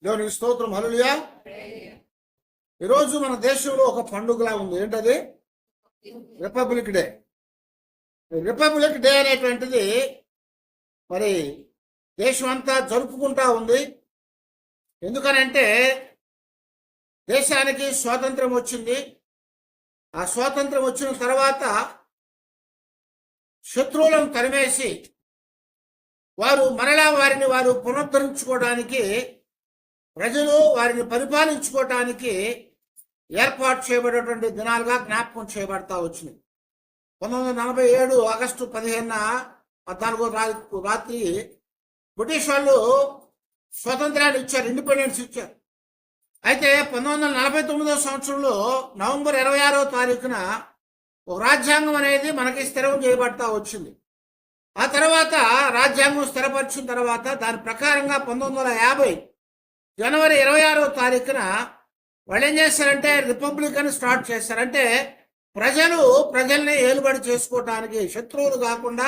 దేవునికి స్తోత్రం. హల్లెలూయా. ఈరోజు మన దేశంలో ఒక పండుగలా ఉంది. ఏంటది? Republic day. రిపబ్లిక్ డే అనేటువంటిది మరి దేశం అంతా జరుపుకుంటా ఉంది. ఎందుకనంటే దేశానికి స్వాతంత్రం వచ్చింది. ఆ స్వాతంత్రం వచ్చిన తర్వాత శత్రువులను తరిమేసి మరలా వారిని పునరుద్ధరించుకోవడానికి, ప్రజలు వారిని పరిపాలించుకోవటానికి ఏర్పాటు చేయబడేటువంటి దినాలుగా జ్ఞాపకం చేయబడతా వచ్చింది. 1947 ఆగస్టు 14 రాత్రి బ్రిటిష్ వాళ్ళు స్వతంత్రాన్ని ఇచ్చారు, ఇండిపెండెన్స్ ఇచ్చారు. అయితే 1949 సంవత్సరంలో నవంబర్ 26వ తారీఖున ఒక రాజ్యాంగం అనేది మనకి స్థిరం చేయబడతా వచ్చింది. ఆ తర్వాత రాజ్యాంగం స్థిరపరిచిన తర్వాత దాని ప్రకారంగా 1950 జనవరి 26వ తారీఖున వాళ్ళు ఏం చేశారంటే రిపబ్లిక్ అని స్టార్ట్ చేశారంటే ప్రజల్ని ఏలుబడి చేసుకోవటానికి, శత్రువులు కాకుండా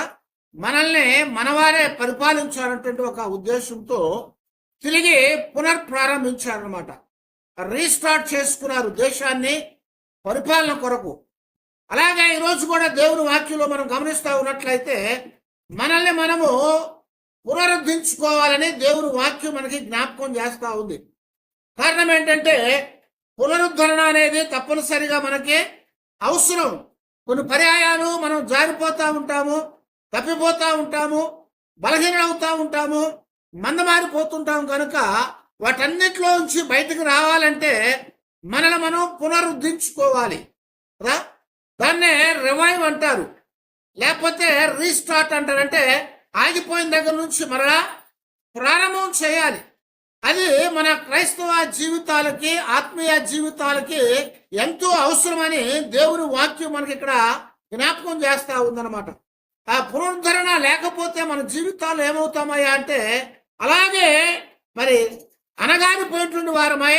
మనల్ని మనవారే పరిపాలించాలన్నటువంటి ఒక ఉద్దేశంతో తిరిగి పునర్ప్రారంభించారనమాట. రీస్టార్ట్ చేసుకున్నారు దేశాన్ని పరిపాలన కొరకు. అలాగే ఈరోజు కూడా దేవుని వాక్యంలో మనం గమనిస్తూ ఉన్నట్లయితే మనల్ని మనము పునరుద్ధరించుకోవాలని దేవుని వాక్యం మనకి జ్ఞాపకం చేస్తూ ఉంది. కారణం ఏంటంటే పునరుద్ధరణ అనేది తప్పనిసరిగా మనకి అవసరం. కొన్ని పర్యాయాలు మనం జారిపోతూ ఉంటాము, తప్పిపోతూ ఉంటాము, బలహీనవుతూ ఉంటాము, మందమారిపోతుంటాం. కనుక వాటన్నిటిలో నుంచి బయటకు రావాలంటే మనల్ని మనం పునరుద్ధరించుకోవాలి కదా. దాన్నే రివైవ్ అంటారు, లేకపోతే రీస్టార్ట్ అంటారు. అంటే ఆగిపోయిన దగ్గర నుంచి మరలా ప్రారంభం చేయాలి. అది మన క్రైస్తవ జీవితాలకి, ఆత్మీయ జీవితాలకి ఎంతో అవసరమని దేవుని వాక్యం మనకి ఇక్కడ జ్ఞాపకం చేస్తూ ఉందన్నమాట. ఆ పునరుద్ధరణ లేకపోతే మన జీవితాలు ఏమవుతామయ్యా అంటే అలాగే మరి అనగారిపోయినటువంటి వారమై,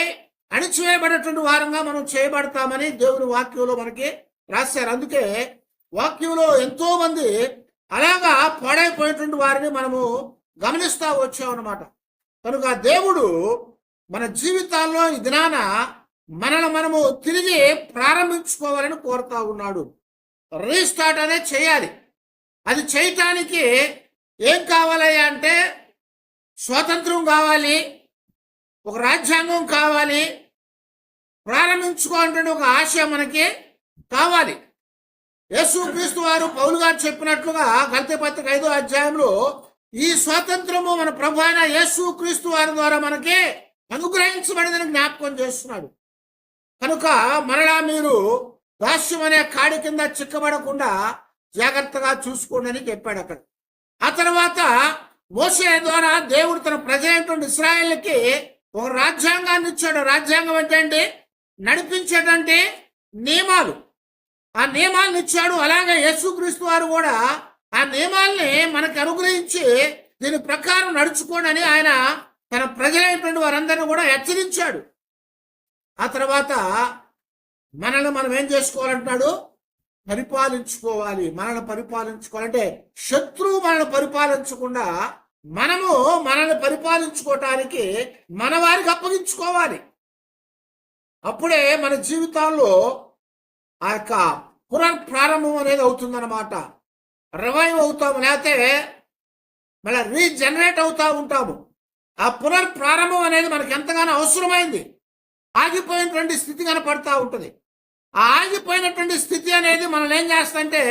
అణిచివేయబడేటువంటి వారంగా మనం చేయబడతామని దేవుని వాక్యంలో మనకి రాశారు. అందుకే వాక్యంలో ఎంతో మంది అలాగా పాడైపోయినటువంటి వారిని మనము గమనిస్తూ వచ్చామన్నమాట. కనుక దేవుడు మన జీవితాల్లో ఈ దినాన మనము తిరిగి ప్రారంభించుకోవాలని కోరుతా ఉన్నాడు. రీస్టార్ట్ అనేది చేయాలి. అది చేయటానికి ఏం కావాలయ్యా అంటే స్వాతంత్రం కావాలి, ఒక రాజ్యాంగం కావాలి, ప్రారంభించుకోవాలంటే ఒక ఆశ మనకి కావాలి. యేసుక్రీస్తు వారు పౌలు గారు చెప్పినట్లుగా గలతీ పత్రిక 5వ అధ్యాయంలో ఈ స్వాతంత్రము మన ప్రభు అయిన యేసుక్రీస్తు వారి ద్వారా మనకి అనుగ్రహించబడిందని జ్ఞాపకం చేస్తున్నాడు. కనుక మరలా మీరు దాస్యం అనే కాడి కింద చిక్కబడకుండా జాగ్రత్తగా చూసుకోండి అని చెప్పాడు అక్కడ. ఆ తర్వాత మోషే ద్వారా దేవుడు తన ప్రజలైనటువంటి ఇశ్రాయేలుకి ఒక రాజ్యాంగాన్ని ఇచ్చాడు. రాజ్యాంగం ఏంటంటే నడిపించేటువంటి నియమాలు. ఆ నియమాలను ఇచ్చాడు. అలాగే యేసుక్రీస్తు వారు కూడా ఆ నియమాల్ని మనకు అనుగ్రహించి దీని ప్రకారం నడుచుకోండి అని ఆయన తన ప్రజలైనటువంటి వారందరినీ కూడా హెచ్చరించాడు. ఆ తర్వాత మనల్ని మనం ఏం చేసుకోవాలంటున్నాడు? పరిపాలించుకోవాలి. మనల్ని పరిపాలించుకోవాలంటే శత్రువు మనల్ని పరిపాలించకుండా మనల్ని పరిపాలించుకోవటానికి మన వారికి అప్పగించుకోవాలి. అప్పుడే మన జీవితాల్లో ఆ యొక్క పునర్ప్రారంభం అనేది అవుతుందన్నమాట. రివైవ్ అవుతాము, లేకపోతే మళ్ళీ రీజనరేట్ అవుతూ ఉంటాము. ఆ పునర్ప్రారంభం అనేది మనకు ఎంతగానో అవసరమైంది. ఆగిపోయినటువంటి స్థితి కనపడతా ఉంటుంది. ఆ ఆగిపోయినటువంటి స్థితి అనేది మనల్ని ఏం చేస్తుందంటే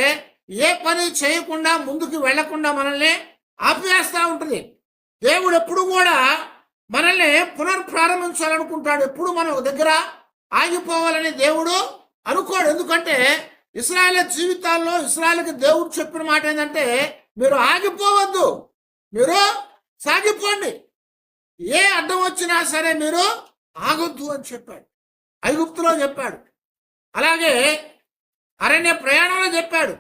ఏ పని చేయకుండా ముందుకు వెళ్లకుండా మనల్ని ఆపివేస్తూ ఉంటుంది. దేవుడు ఎప్పుడు కూడా మనల్ని పునర్ప్రారంభించాలనుకుంటాడు. ఎప్పుడు మనం ఒక దగ్గర ఆగిపోవాలని దేవుడు అనుకోడు. ఎందుకంటే ఇశ్రాయేలు జీవితాల్లో ఇశ్రాయేలుకి దేవుడు చెప్పిన మాట ఏంటంటే మీరు ఆగిపోవద్దు, మీరు సాగిపోండి, ఏ అడ్డం వచ్చినా సరే మీరు ఆగొద్దు అని చెప్పాడు. ఐగుప్తులో చెప్పాడు, అలాగే అరణ్య ప్రయాణంలో చెప్పాడు,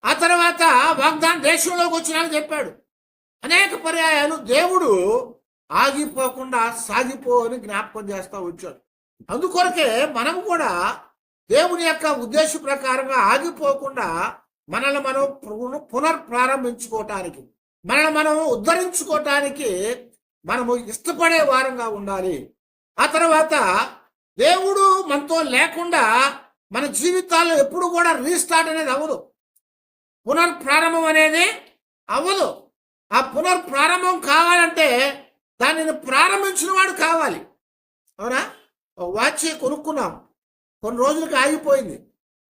ఆ తర్వాత వాగ్దాన దేశంలోకి వచ్చినా చెప్పాడు. అనేక పర్యాయాలు దేవుడు ఆగిపోకుండా సాగిపో అని జ్ఞాపకం చేస్తూ వచ్చాడు. అందుకొరకే మనం కూడా దేవుని యొక్క ఉద్దేశ ప్రకారంగా ఆగిపోకుండా మనల్ని మనం పునర్ప్రారంభించుకోవటానికి, మనల్ని మనం ఉద్ధరించుకోవటానికి మనము ఇష్టపడే వారంగా ఉండాలి. ఆ తర్వాత దేవుడు మనతో లేకుండా మన జీవితాల్లో ఎప్పుడు కూడా రీస్టార్ట్ అనేది అవ్వదు, పునర్ప్రారంభం అనేది అవ్వదు. ఆ పునర్ప్రారంభం కావాలంటే దానిని ప్రారంభించిన వాడు కావాలి. అవునా? వాచ్ కొనుక్కున్నాం, కొన్ని రోజులకి ఆగిపోయింది.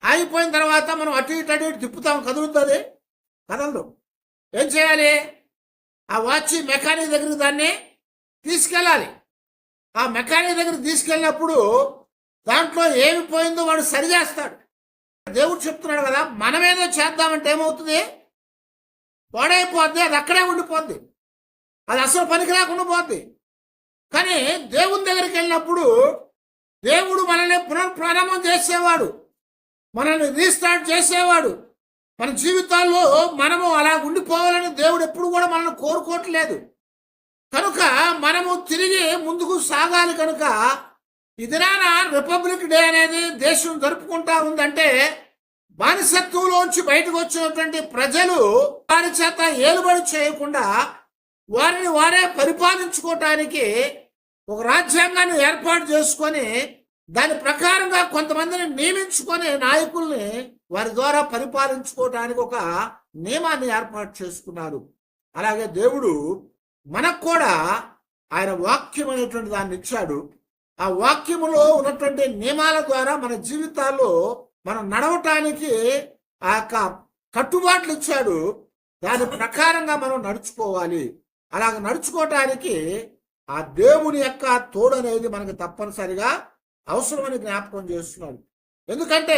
ఆగిపోయిన తర్వాత మనం అటు ఇటు తిప్పుతాం, కదులుతుంది? కదలదు. ఏం చేయాలి? ఆ వాచ్ మెకానిక్ దగ్గరికి దాన్ని తీసుకెళ్ళాలి. ఆ మెకానిక్ దగ్గరికి తీసుకెళ్ళినప్పుడు దాంట్లో ఏమి పోయిందో వాడు సరి చేస్తాడు. దేవుడు చెప్తున్నాడు కదా, మనమేదో చేద్దామంటే ఏమవుతుంది? పాడైపోద్ది, అది అక్కడే ఉండిపోద్ది, అది అసలు పనికి రాకుండా పోద్ది. కానీ దేవుని దగ్గరికి వెళ్ళినప్పుడు దేవుడు మనల్ని పునఃప్రారంభం చేసేవాడు, మనల్ని రీస్టార్ట్ చేసేవాడు. మన జీవితాల్లో మనము అలా ఉండిపోవాలని దేవుడు ఎప్పుడు కూడా మనల్ని కోరుకోవట్లేదు. కనుక మనము తిరిగి ముందుకు సాగాలి. కనుక ఈ దినాన రిపబ్లిక్ డే అనేది దేశం జరుపుకుంటా ఉందంటే బానిసత్వంలోంచి బయటకు వచ్చినటువంటి ప్రజలు వారి చేత ఏలుబడి చేయకుండా వారిని వారే పరిపాలించుకోవటానికి ఒక రాజ్యాంగాన్ని ఏర్పాటు చేసుకొని దాని ప్రకారంగా కొంతమందిని నియమించుకొని నాయకుల్ని వారి ద్వారా పరిపాలించుకోవటానికి ఒక నియమాన్ని ఏర్పాటు చేసుకున్నారు. అలాగే దేవుడు మనకు కూడా ఆయన వాక్యం అనేటువంటి దాన్ని ఇచ్చాడు. ఆ వాక్యములో ఉన్నటువంటి నియమాల ద్వారా మన జీవితాల్లో మనం నడవటానికి ఆ యొక్క కట్టుబాట్లు ఇచ్చాడు. దాని ప్రకారంగా మనం నడుచుకోవాలి. అలాగ నడుచుకోవటానికి ఆ దేవుని యొక్క తోడు అనేది మనకు తప్పనిసరిగా అవసరమని జ్ఞాపకం చేస్తున్నాడు. ఎందుకంటే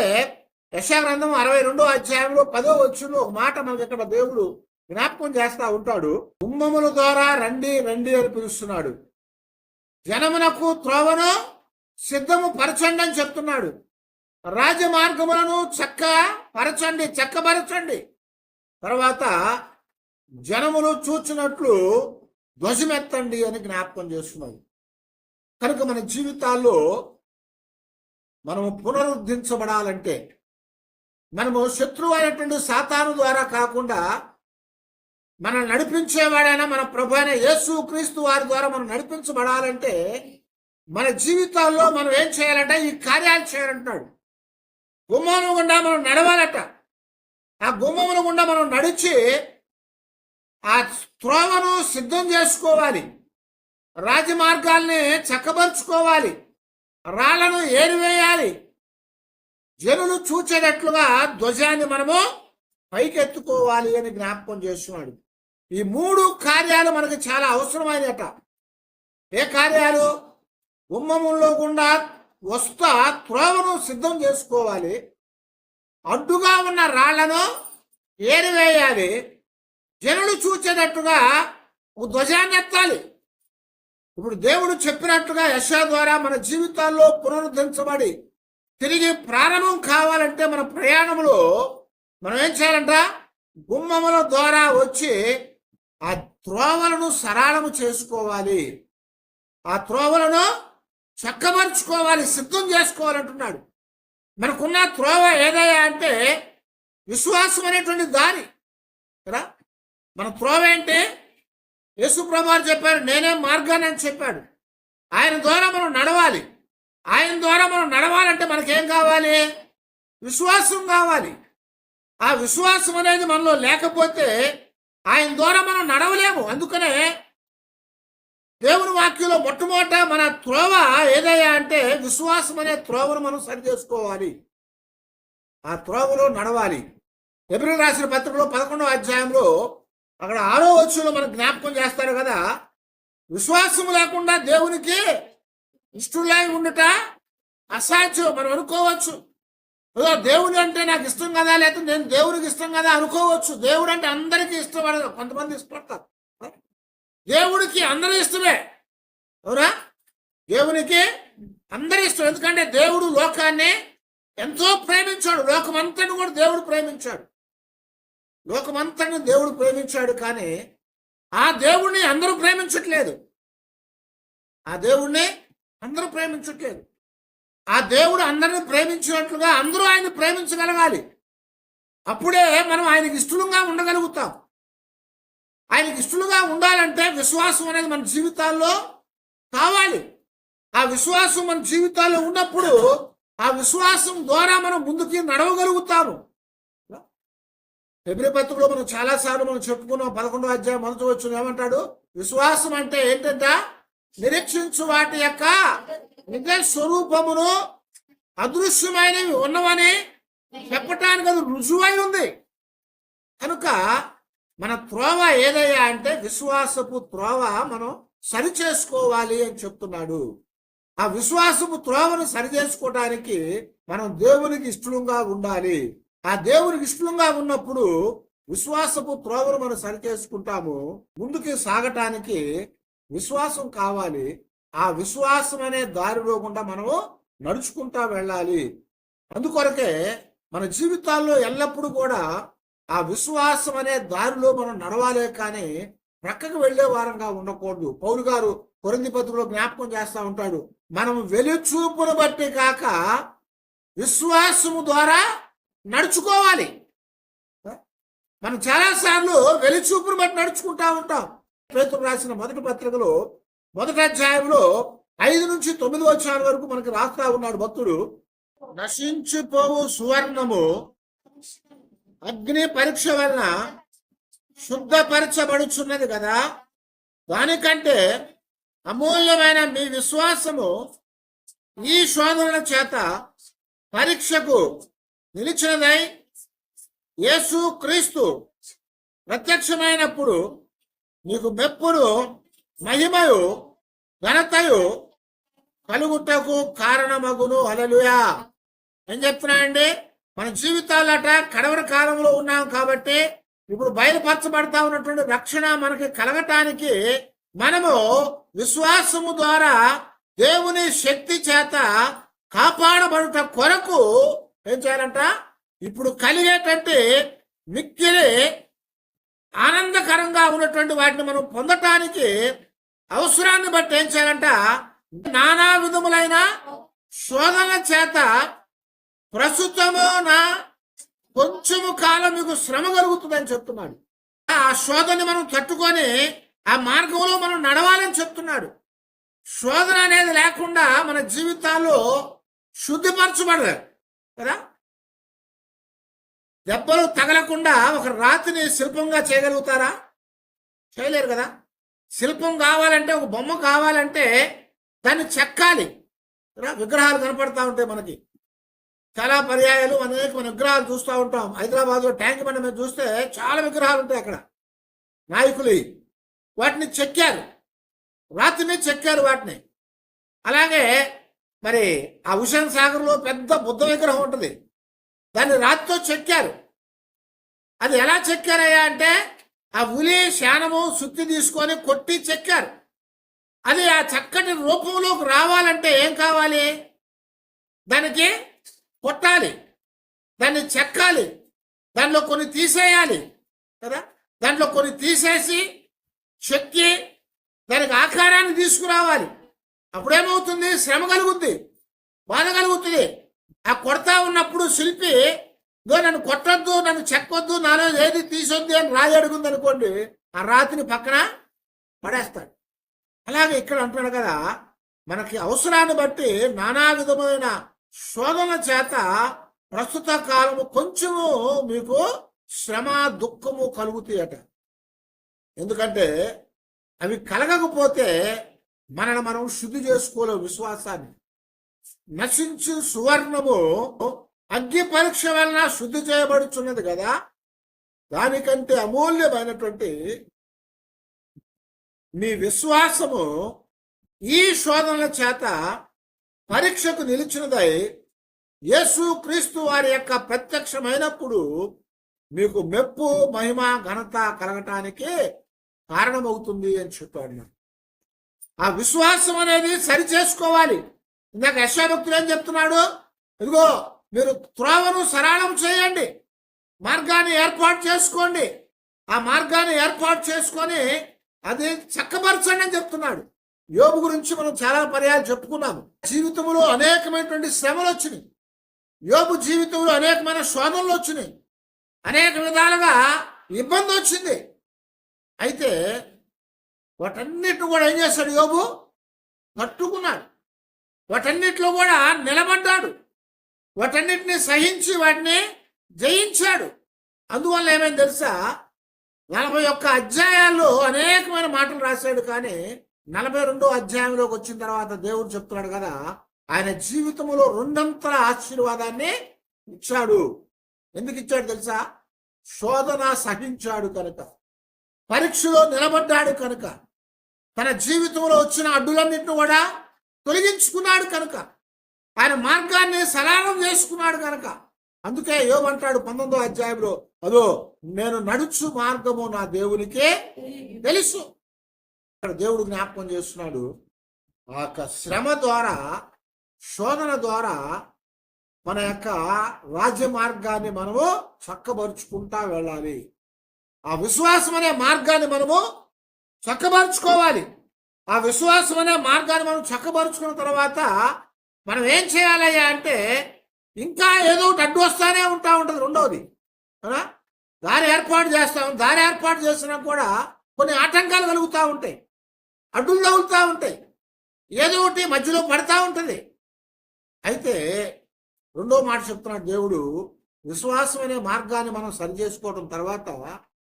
యెషయా గ్రంథం 62వ అధ్యాయంలో 10వ వచనంలో ఒక మాట మనకి ఇక్కడ దేవుడు జ్ఞాపకం చేస్తా ఉంటాడు. గుమ్మముల ద్వారా రండి రండి అని పిలుస్తున్నాడు, జనమునకు త్రోవను సిద్ధము పరచండి అని చెప్తున్నాడు, రాజమార్గములను చక్కపరచండి. తర్వాత జనములు చూచినట్లు ధ్వజమెత్తండి అని జ్ఞాపకం చేస్తున్నాడు. కనుక మన జీవితాల్లో మనము పునరుద్ధరించబడాలంటే మనము శత్రువు అయినటువంటి సాతాను ద్వారా కాకుండా మనం నడిపించేవాడైనా మన ప్రభు అయిన యేసు క్రీస్తు వారి ద్వారా మనం నడిపించబడాలంటే మన జీవితాల్లో మనం ఏం చేయాలంటే ఈ కార్యాలు చేయాలంటున్నాడు. గుమ్మముల గుండా మనం నడవాలట. ఆ గుమ్మముల గుండా మనం నడిచి ఆ త్రోవను సిద్ధం చేసుకోవాలి, రాజమార్గాల్ని చక్కబరుచుకోవాలి, రాళ్లను ఏరివేయాలి, జనులు చూచేటట్లుగా ధ్వజాన్ని మనము పైకెత్తుకోవాలి అని జ్ఞాపకం చేస్తున్నాడు. ఈ 3 కార్యాలు మనకు చాలా అవసరమైనట. ఏ కార్యాలు? గుమ్మముల్లో గుండా వస్తా త్రోవను సిద్ధం చేసుకోవాలి, అడ్డుగా ఉన్న రాళ్లను ఏరివేయాలి, జనులు చూచేటట్టుగా ఒక ధ్వజాన్ని ఎత్తాలి. ఇప్పుడు దేవుడు చెప్పినట్టుగా యెషయా ద్వారా మన జీవితాల్లో పునరుద్ధరించబడి తిరిగి ప్రారంభం కావాలంటే మన ప్రయాణంలో మనం ఏం చేయాలంట? గుమ్మముల ద్వారా వచ్చి ఆ త్రోవలను సరళము చేసుకోవాలి, ఆ త్రోవలను చక్కబరుచుకోవాలి, సిద్ధం చేసుకోవాలంటున్నాడు. మనకున్న త్రోవ ఏదయ్యా అంటే విశ్వాసం అనేటువంటి దారి కదా. మన త్రోవ ఏంటి? యేసు ప్రభువారు చెప్పారు, నేనే మార్గాన్ని అని చెప్పాడు. ఆయన ద్వారా మనం నడవాలి. ఆయన ద్వారా మనం నడవాలంటే మనకేం కావాలి? విశ్వాసం కావాలి. ఆ విశ్వాసం అనేది మనలో లేకపోతే ఆయన ద్వారా మనం నడవలేము. అందుకనే దేవుని వాక్యంలో మొట్టమొదట మన త్రోవ ఏదయ్యా అంటే విశ్వాసం అనే త్రోవను మనం సరి చేసుకోవాలి, ఆ త్రోవలో నడవాలి. హెబ్రీయులకు రాసిన పత్రికలో 11వ అధ్యాయంలో అక్కడ 6వ వచనంలో మనకు జ్ఞాపకం చేస్తారు కదా, విశ్వాసం లేకుండా దేవునికి ఇష్టంలాగా ఉండట అసాధ్యం. మనం అనుకోవచ్చు, దేవుడు అంటే నాకు ఇష్టం కదా, లేకపోతే నేను దేవుడికి ఇష్టం కదా అనుకోవచ్చు. దేవుడు అంటే అందరికీ ఇష్టపడదు, కొంతమంది ఇష్టపడతారు. దేవుడికి అందరూ ఇష్టమే. అవునా? దేవునికి అందరూ ఇష్టం. ఎందుకంటే దేవుడు లోకాన్ని ఎంతో ప్రేమించాడు. లోకమంతని కూడా దేవుడు ప్రేమించాడు. లోకమంతని దేవుడు ప్రేమించాడు. కానీ ఆ దేవుణ్ణి అందరూ ప్రేమించట్లేదు. ఆ దేవుణ్ణి అందరూ ప్రేమించట్లేదు. ఆ దేవుడు అందరిని ప్రేమించినట్లుగా అందరూ ఆయన్ని ప్రేమించగలగాలి. అప్పుడే మనం ఆయనకి ఇష్టంగా ఉండగలుగుతాం. ఆయనకి ఇష్టలుగా ఉండాలంటే విశ్వాసం అనేది మన జీవితాల్లో కావాలి. ఆ విశ్వాసం మన జీవితాల్లో ఉన్నప్పుడు ఆ విశ్వాసం ద్వారా మనం ముందుకి నడవగలుగుతాము. హెబ్రీ పత్రికలో మనం చాలాసార్లు మనం చెప్పుకున్నాం. 11వ అధ్యాయం 1వ వచనం ఏమంటాడు? విశ్వాసం అంటే ఏంటంట? నిరీక్షించు వాటి యొక్క నిజ స్వరూపమును అదృశ్యమైనవి ఉన్నవని చెప్పటానికి అది రుజువై ఉంది. కనుక మన త్రోవ ఏదయ్యా అంటే విశ్వాసపు త్రోవ మనం సరి చేసుకోవాలి అని చెప్తున్నాడు. ఆ విశ్వాసపు త్రోవను సరి చేసుకోవడానికి మనం దేవునికి ఇష్టంగా ఉండాలి. ఆ దేవునికి ఇష్టంగా ఉన్నప్పుడు విశ్వాసపు త్రోవను మనం సరి చేసుకుంటాము. ముందుకి సాగటానికి విశ్వాసం కావాలి. ఆ విశ్వాసం అనే దారిలో గుండా మనము నడుచుకుంటా వెళ్ళాలి. అందుకొరకే మన జీవితాల్లో ఎల్లప్పుడూ కూడా ఆ విశ్వాసం అనే దారిలో మనం నడవాలే కానీ ప్రక్కకు వెళ్లే వారంగా ఉండకూడదు. పౌలు గారు కొరింథీ పత్రికలో జ్ఞాపకం చేస్తూ ఉంటాడు, మనం వెలుచూపును బట్టి కాక విశ్వాసము ద్వారా నడుచుకోవాలి. మనం చాలాసార్లు వెలుచూపును బట్టి నడుచుకుంటా ఉంటాం. పేతురు రాసిన మొదటి పత్రికలో 1వ అధ్యాయంలో 5 నుంచి 9 వచనాల వరకు మనకి రాస్తా ఉన్నాడు భక్తుడు. నశించిపోవు సువర్ణము అగ్ని పరీక్ష వలన శుద్ధపరచబడుచున్నది కదా, దానికంటే అమూల్యమైన మీ విశ్వాసము ఈ శోధనల చేత పరీక్షకు నిలిచినదై యేసు క్రీస్తు ప్రత్యక్షమైనప్పుడు మీకు మెప్పుడు మహిమయు ఘనతయు కలుగుటకు కారణమగును. హల్లెలూయా. ఏం చెప్తున్నానండి? మన జీవితాలట కడవరి కాలంలో ఉన్నాం కాబట్టి ఇప్పుడు బయలుపరచబడతా ఉన్నటువంటి రక్షణ మనకి కలగటానికి మనము విశ్వాసము ద్వారా దేవుని శక్తి చేత కాపాడబడుట కొరకు ఏం చేయాలంట? ఇప్పుడు కలిగేటంటే మిక్కిలి ఆనందకరంగా ఉన్నటువంటి వాటిని మనం పొందటానికి అవసరాన్ని బట్టి ఏం చేయాలంట? నానా విధములైన శోధన చేత ప్రస్తుతము నా కొంచెము కాలం మీకు శ్రమ కలుగుతుందని చెప్తున్నాడు. ఆ శోధనని మనం తట్టుకొని ఆ మార్గంలో మనం నడవాలని చెప్తున్నాడు. శోధన అనేది లేకుండా మన జీవితాల్లో శుద్ధిపరచబడదు కదా. దెబ్బలు తగలకుండా ఒక రాతిని శిల్పంగా చేయగలుగుతారా? చేయలేరు కదా. శిల్పం కావాలంటే, ఒక బొమ్మ కావాలంటే దాన్ని చెక్కాలి. విగ్రహాలు కనపడతా ఉంటాయి మనకి చాలా పర్యాయాలు. అనేక మన విగ్రహాలు చూస్తూ ఉంటాం. హైదరాబాద్లో ట్యాంక్ బండ మీద చూస్తే చాలా విగ్రహాలు ఉంటాయి అక్కడ. నాయకులు వాటిని చెక్కారు, రాతిని చెక్కారు వాటిని. అలాగే మరి ఆ హుసేన్ సాగర్లో పెద్ద బుద్ధ విగ్రహం ఉంటుంది, దాన్ని రాతితో చెక్కారు. అది ఎలా చెక్కారయ్యా అంటే ఆ ఉలి శానము సుత్తి తీసుకొని కొట్టి చెక్కారు. అది ఆ చక్కటి రూపంలోకి రావాలంటే ఏం కావాలి? దానికి కొట్టాలి, దాన్ని చెక్కాలి, దానిలో కొన్ని తీసేయాలి కదా. దాంట్లో కొన్ని తీసేసి చెక్కి దానికి ఆకారాన్ని తీసుకురావాలి. అప్పుడేమవుతుంది? శ్రమ కలుగుద్ది, బాధ కలుగుతుంది. ఆ కొడతా ఉన్నప్పుడు శిల్పి నన్ను కొట్టొద్దు, నన్ను చెక్కొద్దు, నాలో ఏది తీసొద్దు అని రాయి అడుగుంది అనుకోండి, ఆ రాతిని పక్కన పడేస్తాడు. అలాగే ఇక్కడ అంటున్నాడు కదా, మనకి అవసరాన్ని బట్టి నానా విధమైన శోధన చేత ప్రస్తుత కాలము కొంచెము మీకు శ్రమ దుఃఖము కలుగుతాయట. ఎందుకంటే అవి కలగకపోతే మనల్ని మనం శుద్ధి చేసుకోలేము. విశ్వాసాన్ని నశించు సువర్ణము అగ్ని పరీక్ష వలన శుద్ధి చేయబడుచున్నది కదా, దానికంటే అమూల్యమైనటువంటి మీ విశ్వాసము ఈ శోధనల చేత పరీక్షకు నిలిచినదై యేసు క్రీస్తు వారి యొక్క ప్రత్యక్షమైనప్పుడు మీకు మెప్పు మహిమ ఘనత కలగటానికి కారణమవుతుంది అని చెప్పాడు. ఆ విశ్వాసం అనేది సరి చేసుకోవాలి. ఇందాక యెషయా భక్తుడు ఏం చెప్తున్నాడు? ఇదిగో మీరు త్రోవను సరళం చేయండి, మార్గాన్ని ఏర్పాటు చేసుకోండి, ఆ మార్గాన్ని ఏర్పాటు చేసుకొని అది చక్కపరచండి అని చెప్తున్నాడు. యోబు గురించి మనం చాలా పర్యాలు చెప్పుకున్నాము. జీవితంలో అనేకమైనటువంటి శ్రమలు వచ్చినాయి, యోబు జీవితంలో అనేకమైన శోధనలు వచ్చినాయి, అనేక విధాలుగా ఇబ్బంది వచ్చింది. అయితే వాటన్నిటిని కూడా ఏం చేస్తాడు యోబు? తట్టుకున్నాడు. వాటన్నిటిలో కూడా నిలబడ్డాడు. వాటన్నిటిని సహించి వాటిని జయించాడు. అందువల్ల ఏమైంది తెలుసా? 41 అధ్యాయాల్లో అనేకమైన మాటలు రాశాడు. కానీ 42వ అధ్యాయంలోకి వచ్చిన తర్వాత దేవుడు చెప్తున్నాడు కదా, ఆయన జీవితంలో 2 ఆశీర్వాదాన్ని ఇచ్చాడు. ఎందుకు ఇచ్చాడు తెలుసా? శోధన సహించాడు కనుక, పరీక్షలో నిలబడ్డాడు కనుక, తన జీవితంలో వచ్చిన అడ్డులన్నింటిని కూడా తొలగించుకున్నాడు కనుక, ఆయన మార్గాన్ని సరళం చేసుకున్నాడు కనుక. అందుకే యోబు అంటాడు 19వ అధ్యాయంలో, అదో నేను నడుచు మార్గము నా దేవునికే తెలుసు. ఇక్కడ దేవుడు జ్ఞాపకం చేస్తున్నాడు, ఆ యొక్క శ్రమ ద్వారా, శోధన ద్వారా మన యొక్క రాజ్య మార్గాన్ని మనము చక్కబరుచుకుంటా వెళ్ళాలి. ఆ విశ్వాసం అనే మార్గాన్ని మనము చక్కబరుచుకోవాలి. ఆ విశ్వాసం అనే మార్గాన్ని మనం చక్కబరుచుకున్న తర్వాత మనం ఏం చేయాలయ్యా అంటే, ఇంకా ఏదో ఒకటి అడ్డు వస్తానే ఉంటుంది. రెండవది దారి ఏర్పాటు చేస్తాం. దారి ఏర్పాటు చేసినా కూడా కొన్ని ఆటంకాలు కలుగుతూ ఉంటాయి, అడ్డులు తగులుతూ ఉంటాయి, ఏదో ఒకటి మధ్యలో పడతా ఉంటుంది. అయితే రెండో మాట చెప్తున్నాడు దేవుడు, విశ్వాసం అనే మార్గాన్ని మనం సరి చేసుకోవడం తర్వాత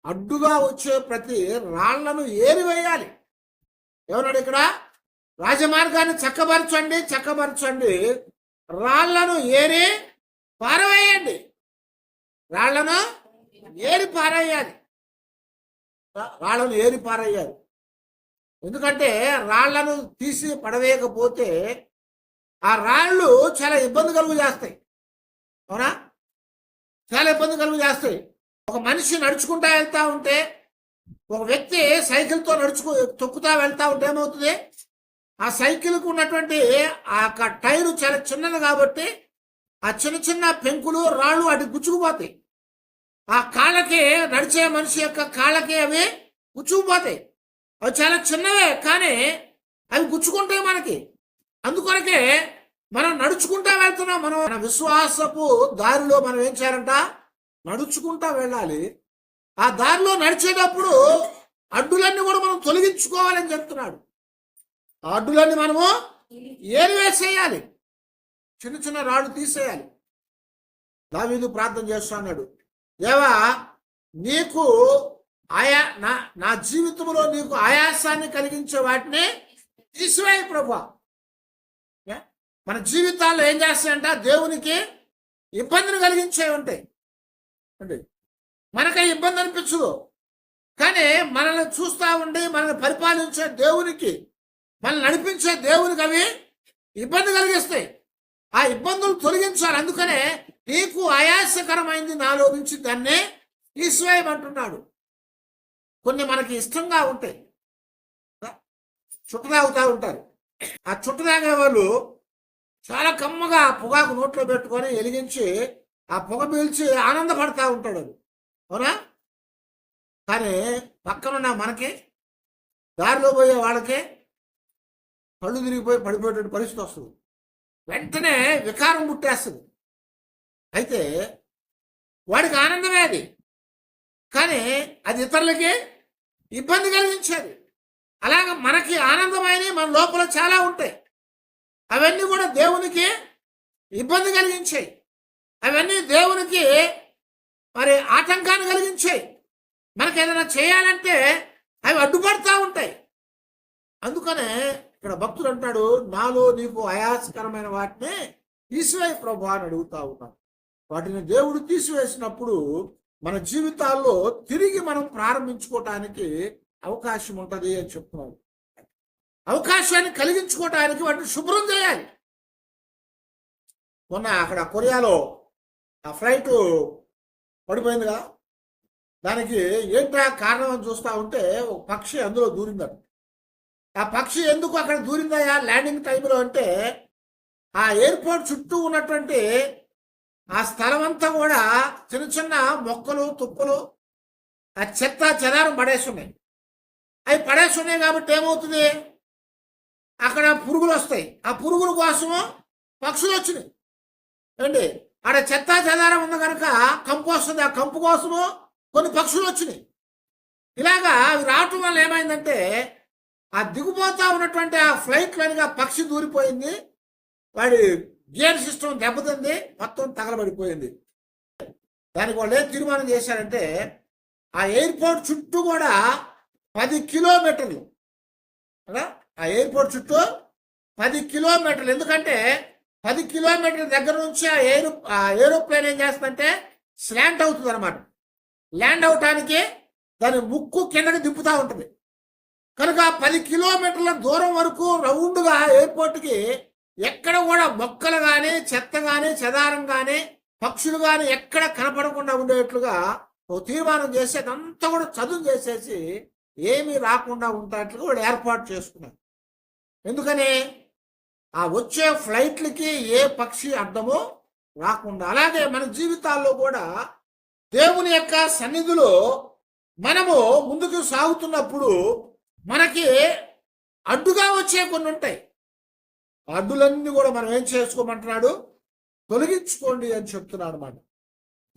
అడ్డుగా వచ్చే ప్రతి రాళ్లను ఏరివేయాలి. ఏమన్నాడు ఇక్కడ? రాజమార్గాన్ని చక్కబరచండి, రాళ్లను ఏరి పారవేయండి. రాళ్లను ఏరి పారేయాలి. ఎందుకంటే రాళ్లను తీసి పడవేయకపోతే ఆ రాళ్ళు చాలా ఇబ్బంది కలుగు చేస్తాయి. అవునా? చాలా ఇబ్బంది కలుగు చేస్తాయి. ఒక మనిషి నడుచుకుంటా వెళ్తా ఉంటే, ఒక వ్యక్తి సైకిల్తో తొక్కుతా వెళ్తా ఉంటే ఏమవుతుంది? ఆ సైకిల్కు ఉన్నటువంటి ఆ టైరు చాలా చిన్నది కాబట్టి ఆ చిన్న పెంకులు రాళ్ళు అటు గుచ్చుకుపోతాయి. ఆ కాళ్ళకి, నడిచే మనిషి యొక్క కాళ్ళకి అవి గుచ్చుకుపోతాయి. అవి చాలా చిన్నవే కానీ అవి గుచ్చుకుంటాయి మనకి. అందుకొరకే మనం నడుచుకుంటా వెళ్తున్నాం. మన విశ్వాసపు దారిలో మనం ఏం చేయాలంట? నడుచుకుంటా వెళ్ళాలి. ఆ దారిలో నడిచేటప్పుడు అడ్డులన్నీ కూడా మనం తొలగించుకోవాలని చెప్తున్నాడు. ఆ అడ్డులన్నీ మనము ఏరివేసేయాలి, చిన్న రాళ్ళు తీసేయాలి. దావీదు ప్రార్థన చేస్తున్నాడు, దేవా నీకు నా జీవితంలో నీకు ఆయాసాన్ని కలిగించే వాటిని తీసివేయి ప్రభువా. మన జీవితాల్లో ఏం చేస్తాయంట? దేవునికి ఇబ్బందిని కలిగించే ఉంటాయి అంటే మనకి ఇబ్బంది అనిపించదు, కానీ మనల్ని చూస్తూ ఉండి మనల్ని పరిపాలించే దేవునికి, మనల్ని నడిపించే దేవునికి అవి ఇబ్బంది కలిగిస్తాయి. ఆ ఇబ్బందులు తొలగించాలి. అందుకనే నీకు ఆయాసకరమైంది నాలో నుంచి దాన్ని తీసివేయమంటున్నాడు. కొన్ని మనకి ఇష్టంగా ఉంటాయి. చుట్ట తాగుతూ ఉంటారు. ఆ చుట్ట తాగే వాళ్ళు చాలా కమ్మగా పొగాకు నోట్లో పెట్టుకొని వెలిగించి ఆ పొగ పీల్చి ఆనందపడతా ఉంటాడు. అవునా? కానీ పక్కనున్న మనకి, దారిలో పోయే వాళ్ళకి కళ్ళు తిరిగిపోయి పడిపోయేటువంటి పరిస్థితి వస్తుంది. వెంటనే వికారం పుట్టేస్తుంది. అయితే వాడికి ఆనందమే అది, కానీ అది ఇతరులకి ఇబ్బంది కలిగించేది. అలాగ మనకి ఆనందమైనవి మన లోపల చాలా ఉంటాయి. అవన్నీ కూడా దేవునికి ఇబ్బంది కలిగించాయి. అవన్నీ దేవునికి మరి ఆటంకాన్ని కలిగించాయి. మనకి ఏదైనా చేయాలంటే అవి అడ్డుపడతా ఉంటాయి. అందుకనే ఇక్కడ భక్తుడు అంటాడు, నాలో నీకు ఆయాసకరమైన వాటిని తీసివేయి ప్రభు అని అడుగుతా ఉన్నాను. వాటిని దేవుడు తీసివేసినప్పుడు మన జీవితాల్లో తిరిగి మనం ప్రారంభించుకోవటానికి అవకాశం ఉంటుంది అని చెప్తున్నాడు. అవకాశాన్ని కలిగించుకోవటానికి వాటిని శుభ్రం చేయాలి. మొన్న అక్కడ కొరియాలో ఆ ఫ్లైట్ పడిపోయింది కదా, దానికి ఏంటా కారణం అని చూస్తూ ఉంటే ఒక పక్షి అందులో దూరిందట. ఆ పక్షి ఎందుకు అక్కడ దూరిందయా ల్యాండింగ్ టైంలో అంటే, ఆ ఎయిర్పోర్ట్ చుట్టూ ఉన్నటువంటి ఆ స్థలం అంతా కూడా చిన్న మొక్కలు, తుప్పలు, ఆ చెత్త చెదారం పడేసి ఉన్నాయి. అవి పడేసి ఉన్నాయి కాబట్టి ఏమవుతుంది? అక్కడ పురుగులు వస్తాయి. ఆ పురుగుల కోసము పక్షులు వచ్చినాయి అండి. ఆడ చెత్త చెదారం ఉంది కనుక కంపు వస్తుంది. ఆ కంపు కోసము కొన్ని పక్షులు వచ్చినాయి. ఇలాగా అవి రావటం వల్ల ఏమైందంటే ఆ దిగుపోతా ఉన్నటువంటి ఆ ఫ్లైట్ వెనుక పక్షి దూరిపోయింది, వాడి గేర్ సిస్టమ్ దెబ్బతింది, మొత్తం తగలబడిపోయింది. దానికి వాళ్ళు ఏం తీర్మానం చేశారంటే ఆ ఎయిర్పోర్ట్ చుట్టూ కూడా 10 కిలోమీటర్లు, ఆ ఎయిర్పోర్ట్ చుట్టూ 10 కిలోమీటర్లు, ఎందుకంటే 10 కిలోమీటర్ల దగ్గర నుంచి ఆ ఏరోప్లేన్ ఏం చేస్తుందంటే స్లాంట్ అవుతుంది అనమాట. ల్యాండ్ అవటానికి దాని ముక్కు కిందకి దిప్పుతూ ఉంటుంది. కనుక 10 కిలోమీటర్ల దూరం వరకు రౌండ్గా ఎయిర్పోర్ట్కి ఎక్కడ కూడా మొక్కలు కానీ, చెత్త కానీ, చెదారం కానీ, పక్షులు కానీ ఎక్కడ కనపడకుండా ఉండేట్లుగా ఓ తీర్మానం చేసి అదంతా కూడా చదువు చేసేసి ఏమీ రాకుండా ఉండేట్లుగా వాళ్ళు ఏర్పాటు చేసుకున్నారు. ఎందుకని ఆ వచ్చే ఫ్లైట్లకి ఏ పక్షి అడ్డమో రాకుండా. అలాగే మన జీవితాల్లో కూడా దేవుని యొక్క సన్నిధిలో మనము ముందుకు సాగుతున్నప్పుడు మనకి అడ్డుగా వచ్చే కొన్ని ఉంటాయి. అడ్డులన్నీ కూడా మనం ఏం చేసుకోమంటున్నాడు? తొలగించుకోండి అని చెప్తున్నాడు అన్నమాట.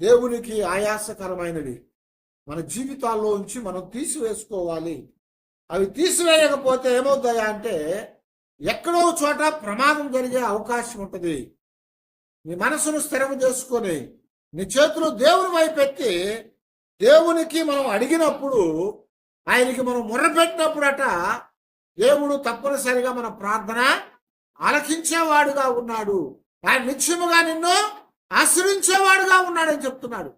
దేవునికి ఆయాసకరమైనవి మన జీవితాల్లో నుంచి మనం తీసివేసుకోవాలి. అవి తీసివేయకపోతే ఏమవుతాయా అంటే ఎక్కడో చోట ప్రమాదం జరిగే అవకాశం ఉంటుంది. నీ మనసును స్థిరం చేసుకొని నీ చేతులు దేవుని వైపెత్తి దేవునికి మనం అడిగినప్పుడు, ఆయనకి మనం మొర్రపెట్టినప్పుడట దేవుడు తప్పనిసరిగా మన ప్రార్థన ఆలకించేవాడుగా ఉన్నాడు. ఆయన నిశ్చయముగా నిన్ను ఆశ్రయించేవాడుగా ఉన్నాడని చెప్తున్నాడు.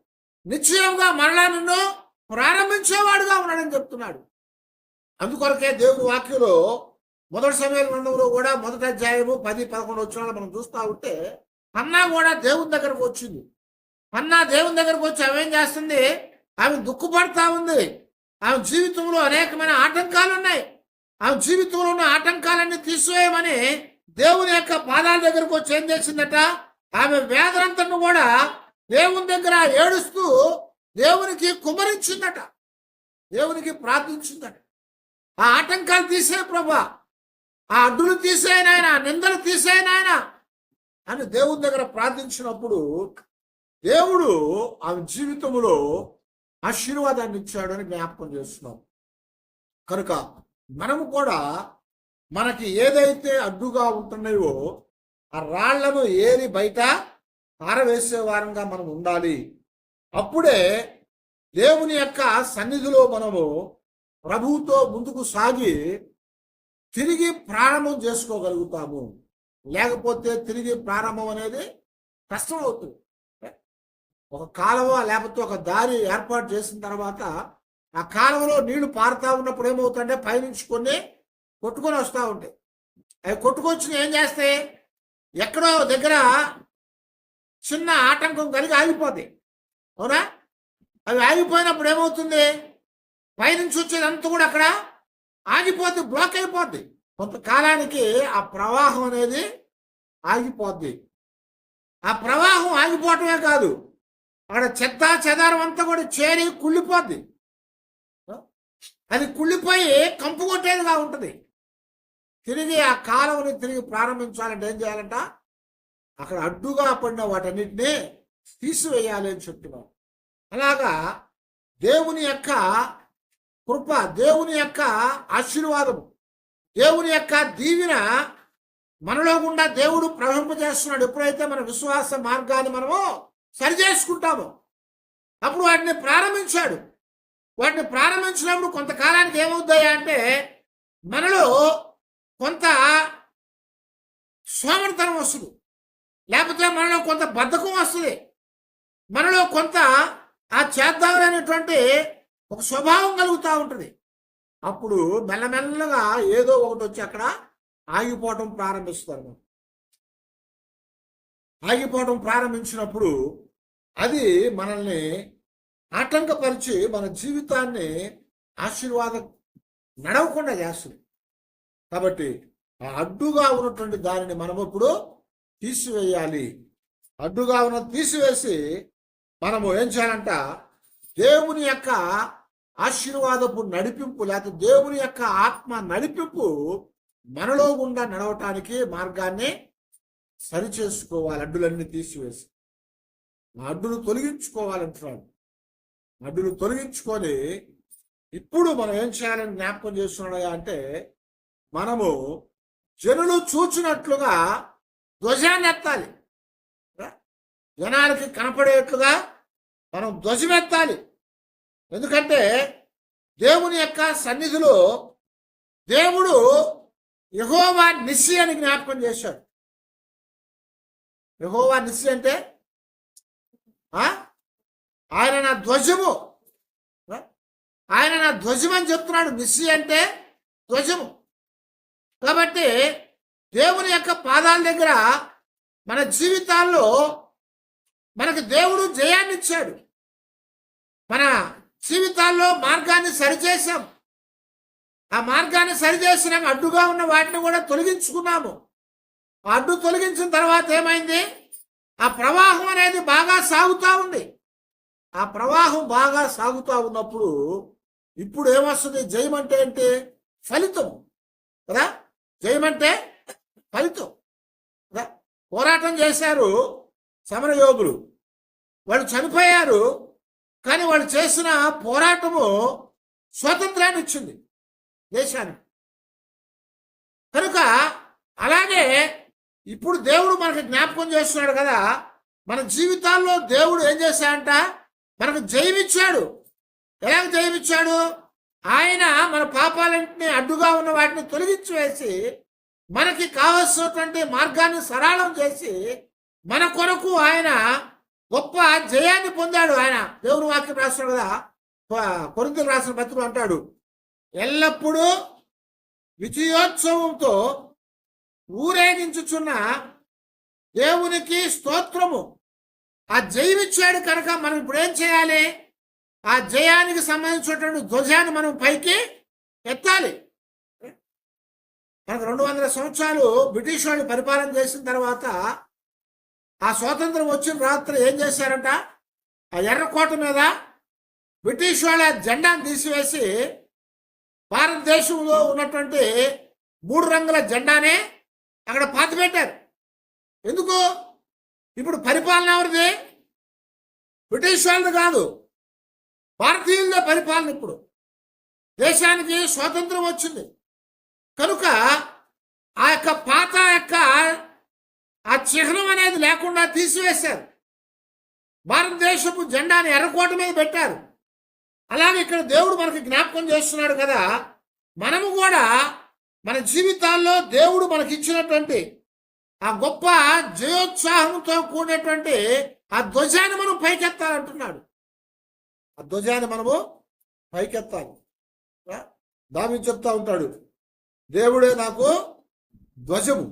నిశ్చయంగా మరలా నిన్ను ప్రారంభించేవాడుగా ఉన్నాడని చెప్తున్నాడు. అందుకొరకే దేవుని వాక్యంలో 1 సమూయేలు గ్రంథంలో కూడా 1వ అధ్యాయము 10-11 వచనాలు మనం చూస్తూ ఉంటే హన్నా కూడా దేవుని దగ్గరకు వచ్చింది. హన్నా దేవుని దగ్గరకు వచ్చి ఆమె ఏం చేస్తుంది? ఆమె దుఃఖపడతా ఉంది. ఆమె జీవితంలో అనేకమైన ఆటంకాలు ఉన్నాయి. ఆమె జీవితంలో ఉన్న ఆటంకాలన్నీ తీసివేయమని దేవుని యొక్క పాదాల దగ్గరకు వచ్చి ఏం చేసిందట? ఆమె వేదనంతను కూడా దేవుని దగ్గర ఏడుస్తూ దేవునికి కుమరించిందట, దేవునికి ప్రార్థించిందట. ఆ ఆటంకాలు తీసే ప్రభా, ఆ అడ్డులు తీసేయనాయన, నిందలు తీసేయనాయన అని దేవుని దగ్గర ప్రార్థించినప్పుడు దేవుడు ఆమె జీవితంలో ఆశీర్వాదాన్ని ఇచ్చాడని జ్ఞాపకం చేస్తున్నాం. కనుక మనము కూడా మనకి ఏదైతే అడ్డుగా ఉంటున్నాయో ఆ రాళ్లను ఏరి బయట పారవేసే వారంగా మనం ఉండాలి. అప్పుడే దేవుని యొక్క సన్నిధిలో మనము ప్రభువుతో ముందుకు సాగి తిరిగి ప్రారంభం చేసుకోగలుగుతాము. లేకపోతే తిరిగి ప్రారంభం అనేది కష్టం అవుతుంది. ఒక కాలువ లేకపోతే ఒక దారి ఏర్పాటు చేసిన తర్వాత ఆ కాలువలో నీళ్లు పారుతా ఉన్నప్పుడు ఏమవుతుందంటే పైనుంచి కొన్ని కొట్టుకొని వస్తూ ఉంటాయి. అవి కొట్టుకొచ్చి ఏం చేస్తాయి? ఎక్కడో దగ్గర చిన్న ఆటంకం కలిగి ఆగిపోతాయి. అవునా? అవి ఆగిపోయినప్పుడు ఏమవుతుంది? పైనుంచి వచ్చేదంతా కూడా అక్కడ ఆగిపోద్ది, బ్లాక్ అయిపోద్ది. కొంతకాలానికి ఆ ప్రవాహం అనేది ఆగిపోద్ది. ఆ ప్రవాహం ఆగిపోవటమే కాదు, అక్కడ చెత్త చెదారం అంతా కూడా చేరి కుళ్ళిపోద్ది. అది కుళ్ళిపోయి కంపు కొట్టేదిగా ఉంటుంది. తిరిగి ఆ కాలువని తిరిగి ప్రారంభించాలంటే ఏం చేయాలంట? అక్కడ అడ్డుగా పడిన వాటన్నిటినీ తీసివేయాలి అని చెప్తున్నాం. అలాగా దేవుని యొక్క కృప, దేవుని యొక్క ఆశీర్వాదము, దేవుని యొక్క దీవెన మనలో గుండా దేవుడు ప్రవహింపజేస్తున్నాడు. ఎప్పుడైతే మన విశ్వాస మార్గాన్ని మనము సరి చేసుకుంటామో అప్పుడు వాటిని ప్రారంభించాడు. వాటిని ప్రారంభించినప్పుడు కొంతకాలానికి ఏమవుతాయా అంటే మనలో కొంత సోమరితనం వస్తుంది, లేకపోతే మనలో కొంత బద్ధకం వస్తుంది, మనలో కొంత ఆ చేద్దామనేటువంటి ఒక స్వభావం కలుగుతూ ఉంటుంది. అప్పుడు మెల్లమెల్లగా ఏదో ఒకటి వచ్చి అక్కడ ఆగిపోవటం ప్రారంభిస్తారు. ఆగిపోవటం ప్రారంభించినప్పుడు అది మనల్ని ఆటంకపరిచి మన జీవితాన్ని ఆశీర్వాదం నడవకుండా చేస్తుంది. కాబట్టి ఆ అడ్డుగా ఉన్నటువంటి దానిని మనం ఇప్పుడు తీసివేయాలి. అడ్డుగా ఉన్న తీసివేసి మనము ఏం చేయాలంట? దేవుని యొక్క ఆశీర్వాదపు నడిపింపు, లేకపోతే దేవుని యొక్క ఆత్మ నడిపింపు మనలో గుండా నడవటానికి మార్గాన్ని సరి చేసుకోవాలి. అడ్డులన్నీ తీసివేసి ఆ అడ్డును తొలగించుకోవాలంటున్నాడు. అడ్డును తొలగించుకొని ఇప్పుడు మనం ఏం చేయాలని జ్ఞాపకం చేస్తున్నాడు అంటే, మనము జనులు చూచినట్లుగా ధ్వజాన్ని ఎత్తాలి. జనాలకి కనపడేట్లుగా మనం ధ్వజమెత్తాలి. ఎందుకంటే దేవుని యొక్క సన్నిధిలో దేవుడు యెహోవా నిస్సి అని జ్ఞాపకం చేశాడు. యెహోవా నిస్సి అంటే ఆయన నా ధ్వజము, ఆయన నా ధ్వజం అని చెప్తున్నాడు. నిస్సి అంటే ధ్వజము. కాబట్టి దేవుని యొక్క పాదాల దగ్గర మన జీవితాల్లో మనకు దేవుడు జయాన్ని ఇచ్చాడు. మన జీవితాల్లో మార్గాన్ని సరిచేసాం. ఆ మార్గాన్ని సరిచేసినాక అడ్డుగా ఉన్న వాటిని కూడా తొలగించుకున్నాము. ఆ అడ్డు తొలగించిన తర్వాత ఏమైంది? ఆ ప్రవాహం అనేది బాగా సాగుతూ ఉంది. ఆ ప్రవాహం బాగా సాగుతూ ఉన్నప్పుడు ఇప్పుడు ఏమొస్తుంది? జయం అంటే ఏంటి? ఫలితం కదా. జయం అంటే ఫలితం కదా. పోరాటం చేశారు సమరయోధులు, వాళ్ళు చనిపోయారు. కానీ వాళ్ళు చేసిన పోరాటము స్వాతంత్రాన్ని ఇచ్చింది దేశానికి. కనుక అలాగే ఇప్పుడు దేవుడు మనకు జ్ఞాపకం చేస్తున్నాడు కదా, మన జీవితాల్లో దేవుడు ఏం చేశాడంట? మనకు జయమిచ్చాడు. ఎలాగ జయమిచ్చాడు? ఆయన మన పాపాలన్నింటినీ అడ్డుగా ఉన్న వాటిని తొలగించి వేసి మనకి కావలసినటువంటి మార్గాన్ని సరళం చేసి మన కొరకు ఆయన గొప్ప జయాన్ని పొందాడు. ఆయన దేవుని వాక్యం రాస్తున్నాడు కదా, కొరింథీయులకు రాసిన పత్రికలో అంటాడు, ఎల్లప్పుడూ విజయోత్సవంతో ఊరేగించుచున్న దేవునికి స్తోత్రము. ఆ జయమిచ్చాడు కనుక మనం ఇప్పుడు ఏం చేయాలి? ఆ జయానికి సంబంధించినటువంటి ధ్వజాన్ని మనం పైకి ఎత్తాలి. మనకు 200 సంవత్సరాలు బ్రిటిష్ వాళ్ళు పరిపాలన చేసిన తర్వాత ఆ స్వాతంత్రం వచ్చిన రాత్రి ఏం చేశారంట? ఆ ఎర్రకోట మీద బ్రిటిష్ వాళ్ళ జెండాను తీసివేసి భారతదేశంలో ఉన్నటువంటి 3 రంగుల జెండానే అక్కడ పాతిపెట్టారు. ఎందుకు? ఇప్పుడు పరిపాలన ఎవరిది? బ్రిటిష్ వాళ్ళది కాదు, భారతీయులదే పరిపాలన. ఇప్పుడు దేశానికి స్వాతంత్రం వచ్చింది కనుక ఆ యొక్క పాత యొక్క ఆ చిహ్నం అనేది లేకుండా తీసివేశారు. భారతదేశపు జెండాని ఎర్రకోట మీద పెట్టారు. అలాగే ఇక్కడ దేవుడు మనకి జ్ఞాపకం చేస్తున్నాడు కదా, మనము కూడా మన జీవితాల్లో దేవుడు మనకి ఇచ్చినటువంటి ఆ గొప్ప జయోత్సాహంతో కూడినటువంటి ఆ ధ్వజాన్ని మనం పైకెత్తాలంటున్నాడు. ఆ ధ్వజాన్ని మనము పైకెత్తాలి. దావీదు చెప్తా ఉంటాడు, దేవుడే నాకు ధ్వజము,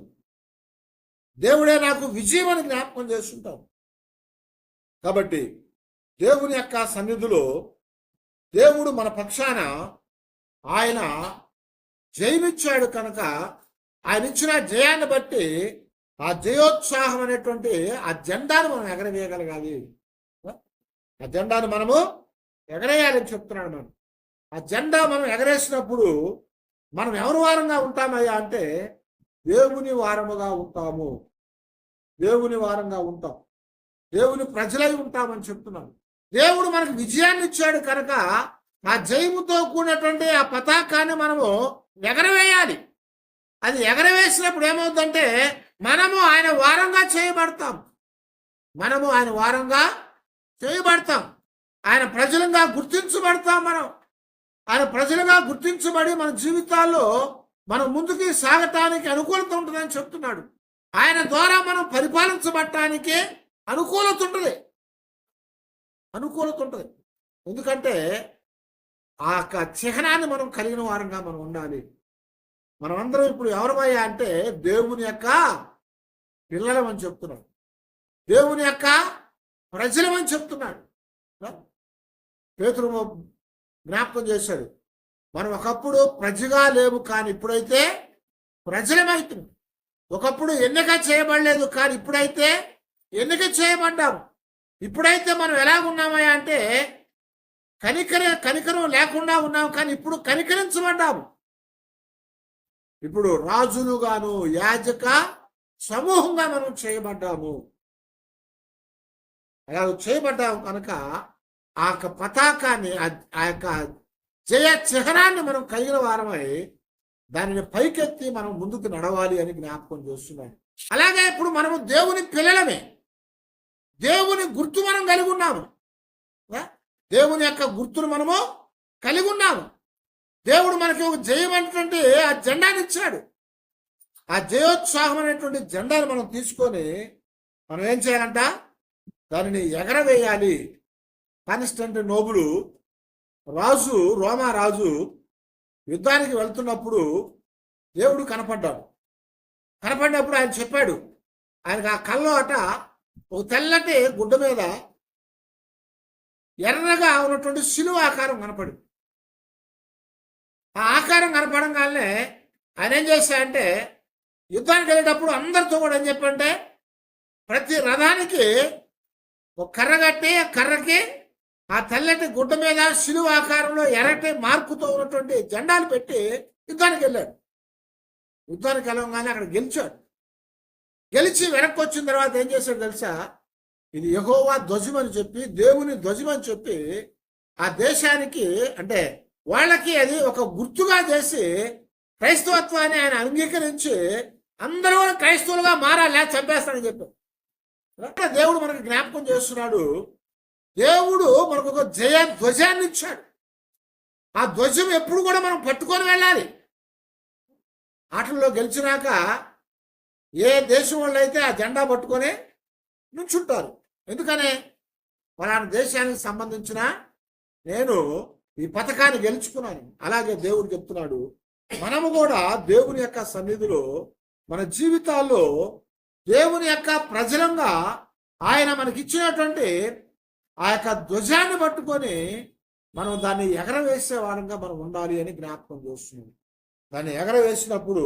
దేవుడే నాకు విజయం అని జ్ఞాపకం చేస్తుంటాం. కాబట్టి దేవుని యొక్క సన్నిధిలో దేవుడు మన పక్షాన ఆయన జయమిచ్చాడు కనుక ఆయన ఇచ్చిన జయాన్ని బట్టి ఆ జయోత్సాహం అనేటువంటి ఆ జెండాను మనం ఎగరవేయగలగాలి. ఆ జెండాను మనము ఎగరేయాలని చెప్తున్నాడు. మనం ఆ జెండా మనం ఎగరేసినప్పుడు మనం ఎవరి వారంగా ఉంటామయ్యా అంటే దేవుని వారముగా ఉంటాము. దేవుని వారంగా ఉంటాం, దేవుని ప్రజలై ఉంటామని చెప్తున్నాను. దేవుడు మనకు విజయాన్ని ఇచ్చాడు కనుక ఆ జయముతో కూడినటువంటి ఆ పతాకాన్ని మనము ఎగరవేయాలి. అది ఎగరవేసినప్పుడు ఏమవుతుందంటే మనము ఆయన వారంగా చేయబడతాం. మనము ఆయన వారంగా చేయబడతాం. ఆయన ప్రజలుగా గుర్తించబడతాం. ఆయన ప్రజలుగా గుర్తించబడి మన జీవితాల్లో మనం ముందుకు సాగటానికి అనుకూలత ఉంటుందని చెప్తున్నాడు. ఆయన ద్వారా మనం పరిపాలించబడటానికి అనుకూలత ఉంటుంది. ఎందుకంటే ఆ చిహ్నాన్ని మనం కలిగిన వారంగా మనం ఉండాలి. మనమందరం ఇప్పుడు ఎవరమయ్యా అంటే దేవుని యొక్క పిల్లలమని చెప్తున్నాడు, దేవుని యొక్క ప్రజలమని చెప్తున్నాడు. పేతురు జ్ఞాపకం చేశాడు, మనం ఒకప్పుడు ప్రజగా లేవు కానీ ఇప్పుడైతే ప్రజలమైతుంది. ఒకప్పుడు ఎన్నిక చేయబడలేదు కానీ ఇప్పుడైతే ఎన్నిక చేయబడ్డాము. ఇప్పుడైతే మనం ఎలాగున్నామయ్యా అంటే కనికరం లేకుండా ఉన్నాము కానీ ఇప్పుడు కనికరించబడ్డాము. ఇప్పుడు రాజులుగాను యాజక సమూహంగా మనం చేయబడ్డాము. అలా చేయబడ్డాము కనుక ఆ యొక్క పతాకాన్ని, ఆ యొక్క జయ చిహ్నాన్ని మనం కలిగిన వారమై దానిని పైకెత్తి మనం ముందుకు నడవాలి అని జ్ఞాపకం చేస్తున్నాం. అలాగే ఇప్పుడు మనము దేవుని పిల్లలమే, దేవుని గుర్తు మనం కలిగి ఉన్నాము. దేవుని యొక్క గుర్తును మనము కలిగి ఉన్నాము. దేవుడు మనకి ఒక జయం అనేటువంటి ఆ జెండాని ఇచ్చాడు. ఆ జయోత్సాహం అనేటువంటి జెండాను మనం తీసుకొని మనం ఏం చేయాలంట, దానిని ఎగరవేయాలి. కాన్స్టంట్ నోబులు రాజు, రోమా రాజు యుద్ధానికి వెళ్తున్నప్పుడు దేవుడు కనపడినప్పుడు ఆయన చెప్పాడు, ఆయనకు ఆ కళ్ళలో అట ఒక తెల్లటి గుడ్డ మీద ఎర్రగా ఉన్నటువంటి శిలువ ఆకారం కనపడింది. ఆ ఆకారం కనపడంగానే ఆయన ఏం చేశాడంటే, యుద్ధానికి వెళ్ళేటప్పుడు అందరితో కూడా ఏం చెప్పంటే, ప్రతి రథానికి ఒక కర్ర కట్టి ఆ కర్రకి ఆ తెల్లటి గుడ్డ మీద శిలువ ఆకారంలో ఎర్రటి మార్కుతో ఉన్నటువంటి జెండాలు పెట్టి యుద్ధానికి వెళ్ళాడు. యుద్ధానికి వెళ్ళగానే అక్కడ గెలిచి వెనక్కి వచ్చిన తర్వాత ఏం చేశాడు తెలుసా, ఇది యెహోవా ధ్వజం అని చెప్పి, దేవుని ధ్వజం అని చెప్పి ఆ దేశానికి అంటే వాళ్ళకి అది ఒక గుర్తుగా చేసి క్రైస్తవత్వాన్ని ఆయన అంగీకరించి అందరూ క్రైస్తవులుగా మారాలి, చంపేస్తానని చెప్పారు. దేవుడు మనకు జ్ఞాపకం చేస్తున్నాడు. దేవుడు మనకు ఒక జయ ధ్వజాన్ని ఇచ్చాడు. ఆ ధ్వజం ఎప్పుడు కూడా మనం పట్టుకొని వెళ్ళాలి. ఆటల్లో గెలిచినాక ఏ దేశం వాళ్ళు అయితే ఆ జెండా పట్టుకొని నుంచుంటారు. ఎందుకనే, ఫలానా దేశానికి సంబంధించిన నేను ఈ పథకాన్ని గెలుచుకున్నాను. అలాగే దేవుడు చెప్తున్నాడు, మనము కూడా దేవుని యొక్క సన్నిధిలో మన జీవితాల్లో దేవుని యొక్క ప్రజలంగా ఆయన మనకిచ్చినటువంటి ఆ యొక్క ధ్వజాన్ని పట్టుకొని మనం దాన్ని ఎగరవేసే వారంగా మనం ఉండాలి అని జ్ఞాపకం చేస్తున్నాం. దాన్ని ఎగరవేసినప్పుడు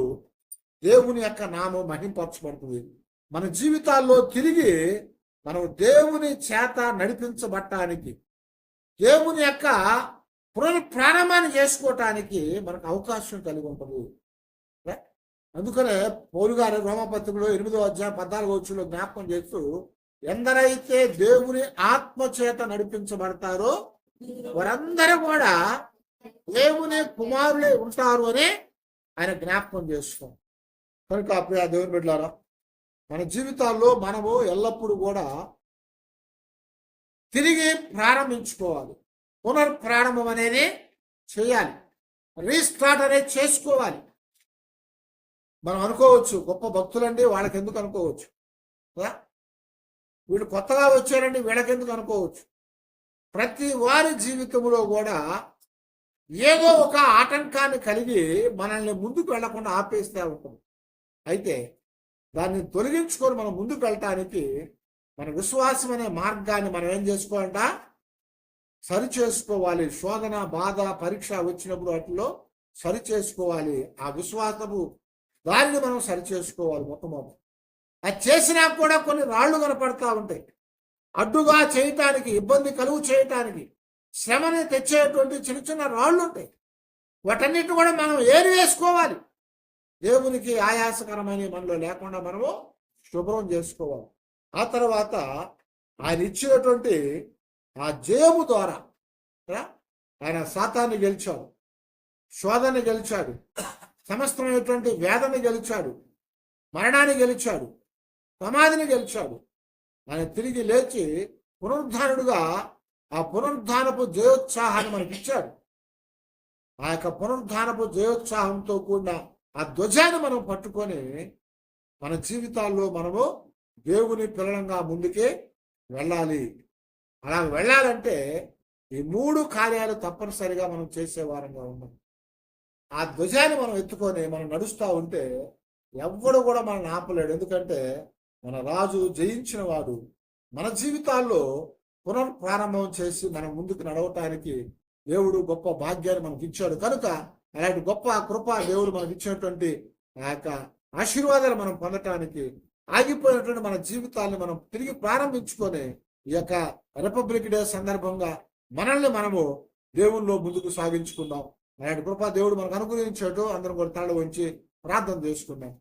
దేవుని యొక్క నామం మహింపరచబడుతుంది. మన జీవితాల్లో తిరిగి మనం దేవుని చేత నడిపించబడటానికి, దేవుని యొక్క పునఃప్రారంభాన్ని చేసుకోవటానికి మనకు అవకాశం కలిగి ఉంటుంది. అందుకనే పౌలు గారు రోమపత్రికలో 8వ అధ్యాయం 14వ వచనంలో జ్ఞాపకం చేస్తూ, ఎందరైతే దేవుని ఆత్మ చేత నడిపించబడతారో వారందరూ కూడా దేవుని కుమారులే ఉంటారు అని ఆయన జ్ఞాపకం చేస్తాం. కనుక అప్పుడు దేవుని బిడ్డలారా, మన జీవితాల్లో మనము ఎల్లప్పుడూ కూడా తిరిగి ప్రారంభించుకోవాలి. పునఃప్రారంభం అనేది చేయాలి, రీస్టార్ట్ అనేది చేసుకోవాలి. మనం అనుకోవచ్చు, గొప్ప భక్తులండి వాళ్ళకి ఎందుకు అనుకోవచ్చు, వీళ్ళు కొత్తగా వచ్చారండి వీళ్ళకెందుకు అనుకోవచ్చు. ప్రతి వారి జీవితంలో కూడా ఏదో ఒక ఆటంకాన్ని కలిగి మనల్ని ముందుకు వెళ్లకుండా ఆపేస్తే ఉంటుంది. అయితే దాన్ని తొలగించుకొని మనం ముందుకు వెళ్ళటానికి మన విశ్వాసం అనే మార్గాన్ని మనం ఏం చేసుకోవాలంట, సరి చేసుకోవాలి. శోధన, బాధ, పరీక్ష వచ్చినప్పుడు వాటిలో సరి చేసుకోవాలి. ఆ విశ్వాసపు దానిని మనం సరి చేసుకోవాలి. మొట్టమొదటి అది చేసినా కూడా కొన్ని రాళ్ళు కనపడతా ఉంటాయి. అడ్డుగా చేయటానికి, ఇబ్బంది కలుగు చేయటానికి, శ్రమని తెచ్చేటువంటి చిన్న చిన్న రాళ్ళు ఉంటాయి. వాటన్నిటి కూడా మనం ఏరి వేసుకోవాలి. దేవునికి ఆయాసకరమైన మనలో లేకుండా మనము శుభ్రం చేసుకోవాలి. ఆ తర్వాత ఆయన ఇచ్చినటువంటి ఆ జయము ద్వారా ఆయన సాతాన్ని గెలిచాడు, శోధన గెలిచాడు, సమస్తమైనటువంటి వేదన గెలిచాడు, మరణాన్ని గెలిచాడు, సమాధిని గెలిచాడు. ఆయన తిరిగి లేచి పునరుద్ధానుడుగా ఆ పునరుద్ధానపు జయోత్సాహాన్ని మనకి ఇచ్చాడు. ఆ యొక్క పునరుద్ధానపు జయోత్సాహంతో కూడిన ఆ ధ్వజాన్ని మనం పట్టుకొని మన జీవితాల్లో మనము దేవుని పిల్లలంగా ముందుకే వెళ్ళాలి. అలా వెళ్ళాలంటే ఈ 3 కార్యాలు తప్పనిసరిగా మనం చేసే వారంగా ఉన్నాం. ఆ ధ్వజాన్ని మనం ఎత్తుకొని మనం నడుస్తూ ఉంటే ఎవ్వడు కూడా మనల్ని ఆపలేడు. ఎందుకంటే మన రాజు జయించిన వాడు. మన జీవితాల్లో పునఃప్రారంభం చేసి మనం ముందుకు నడవటానికి దేవుడు గొప్ప భాగ్యాన్ని మనకి ఇచ్చాడు. కనుక అలాంటి గొప్ప కృప దేవుడు మనకి ఇచ్చినటువంటి ఆ యొక్క ఆశీర్వాదాలు మనం పొందటానికి ఆగిపోయినటువంటి మన జీవితాన్ని మనం తిరిగి ప్రారంభించుకొని ఈ యొక్క రిపబ్లిక్ డే సందర్భంగా మనల్ని మనము దేవుల్లో ముందుకు సాగించుకుందాం. అలాంటి కృప దేవుడు మనకు అనుగ్రహించాడు. అందరం కూడా తల వంచి ప్రార్థన చేసుకుందాం.